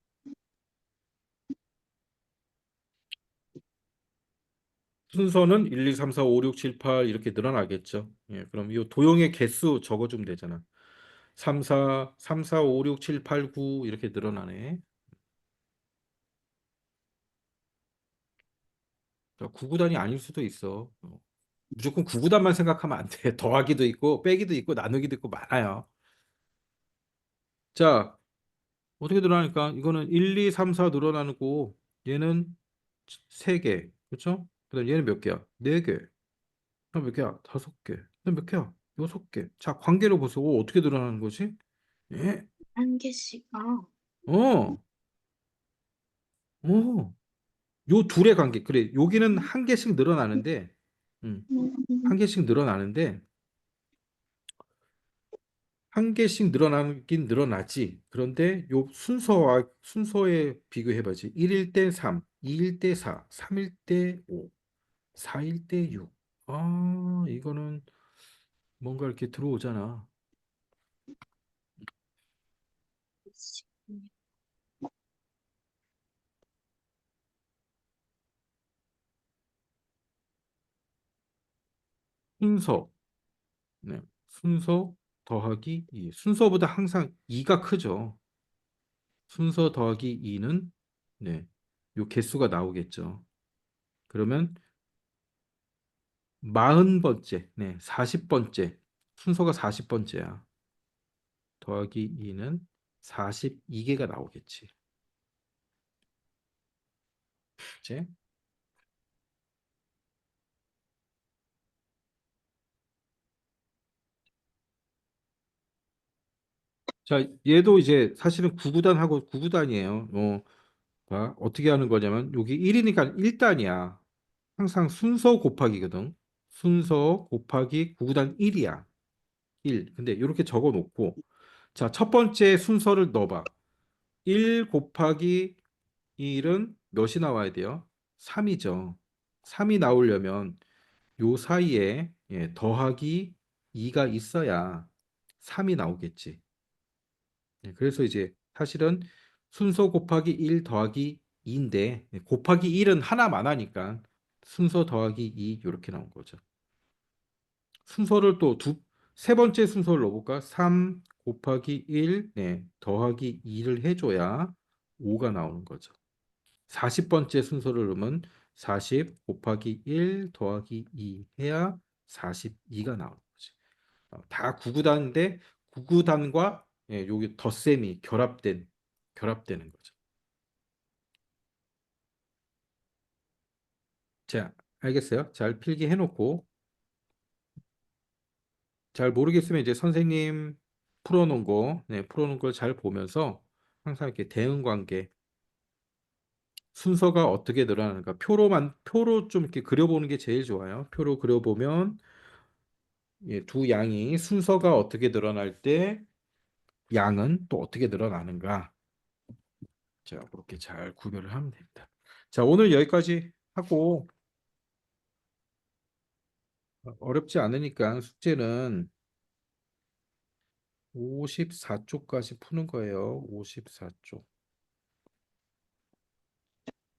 순서는 1, 2, 3, 4, 5, 6, 7, 8 이렇게 늘어나겠죠. 예, 그럼 이 도형의 개수 적어주면 되잖아. 3, 4, 3, 4, 5, 6, 7, 8, 9 이렇게 늘어나네. 자, 구구단이 아닐 수도 있어. 무조건 구구단만 생각하면 안 돼. 더하기도 있고 빼기도 있고 나누기도 있고 많아요. 자, 어떻게 늘어나니까 이거는 1, 2, 3, 4 늘어나고 얘는 3개. 그렇죠? 그다음 얘는 몇 개야? 4개. 그럼 몇 개야? 5개. 그럼 몇 개야? 6개. 자, 관계로 보세요. 오, 어떻게 늘어나는 거지? 예?
한 개씩. 아,
어. 어. 요 둘의 관계. 그래. 여기는 한 개씩 늘어나는데 한 개씩 늘어나는데 한 개씩 늘어나긴 늘어나지. 그런데 요 순서와 순서에 비교해봐지. 1일 때 3, 2일 때 4, 3일 때 5, 4일 때 6. 아, 이거는 뭔가 이렇게 들어오잖아. 순서. 네. 순서 더하기 2. 순서보다 항상 2가 크죠. 순서 더하기 2는 네. 요 개수가 나오겠죠. 그러면 40번째, 네, 40번째. 순서가 40번째야. 더하기 2는 42개가 나오겠지. 그치? 자, 얘도 이제 사실은 9구단하고 9구단이에요. 어떻게 하는 거냐면 여기 1이니까 1단이야. 항상 순서 곱하기거든. 순서 곱하기 9구단 1이야. 1. 근데 이렇게 적어 놓고 자, 첫 번째 순서를 넣어봐. 1 곱하기 1은 몇이 나와야 돼요? 3이죠. 3이 나오려면 요 사이에 더하기 2가 있어야 3이 나오겠지. 그래서 이제 사실은 순서 곱하기 1 더하기 2인데 곱하기 1은 하나만 하니까 순서 더하기 2 이렇게 나온 거죠. 순서를 또 세 번째 순서를 넣어볼까? 3 곱하기 1 더하기 2를 해줘야 5가 나오는 거죠. 40번째 순서를 넣으면 40 곱하기 1 더하기 2 해야 42가 나오는 거지. 다 구구단인데 구구단과 여기 덧셈이 결합되는 거죠. 자, 알겠어요? 잘 필기해 놓고 잘 모르겠으면 이제 선생님 풀어놓은 거, 풀어놓은 걸 잘 보면서 항상 이렇게 대응 관계 순서가 어떻게 늘어나는가 표로 좀 이렇게 그려보는 게 제일 좋아요. 표로 그려보면 두 양이 순서가 어떻게 늘어날 때 양은 또 어떻게 늘어나는가. 자, 그렇게 잘 구별을 하면 됩니다. 자, 오늘 여기까지 하고 어렵지 않으니까 숙제는 54쪽까지 푸는 거예요. 54쪽.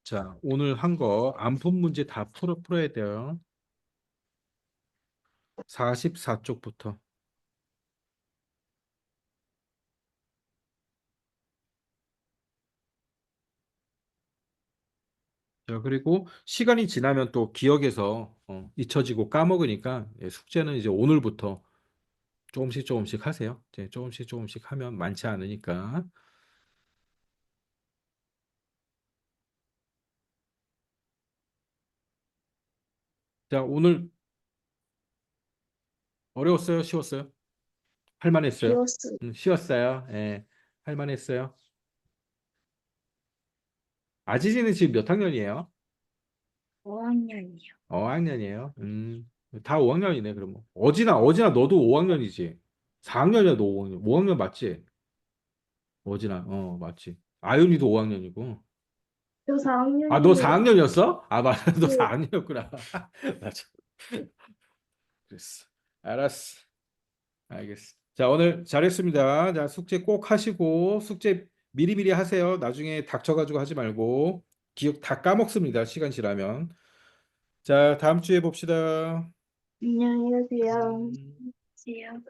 자, 오늘 한 거 안 푼 문제 다 풀어야 돼요. 44쪽부터. 자, 그리고 시간이 지나면 또 기억에서 잊혀지고 까먹으니까 예, 숙제는 이제 오늘부터 조금씩 조금씩 하세요. 이제 조금씩 조금씩 하면 많지 않으니까. 자, 오늘 어려웠어요? 쉬웠어요? 할만했어요?
쉬웠어.
쉬웠어요. 예, 할만했어요. 아지지는 지금 몇 학년이에요?
5학년이요.
5학년이에요. 다 5학년이네, 그러면. 어진아, 너도 5학년이지? 4학년이야, 너 5학년. 5학년 맞지? 어진아, 맞지. 아윤이도 5학년이고.
저
아, 너
4학년인데요.
4학년이었어? 아, 맞아. 너
네.
4학년이었구나. 맞아. 그랬어. 알았어. 알겠어. 자, 오늘 잘했습니다. 자, 숙제 꼭 하시고, 숙제 미리미리 하세요. 나중에 닥쳐가지고 하지 말고. 기억 다 까먹습니다. 시간 지나면. 자, 다음 주에 봅시다.
안녕히 가세요.
음.
안녕하세요.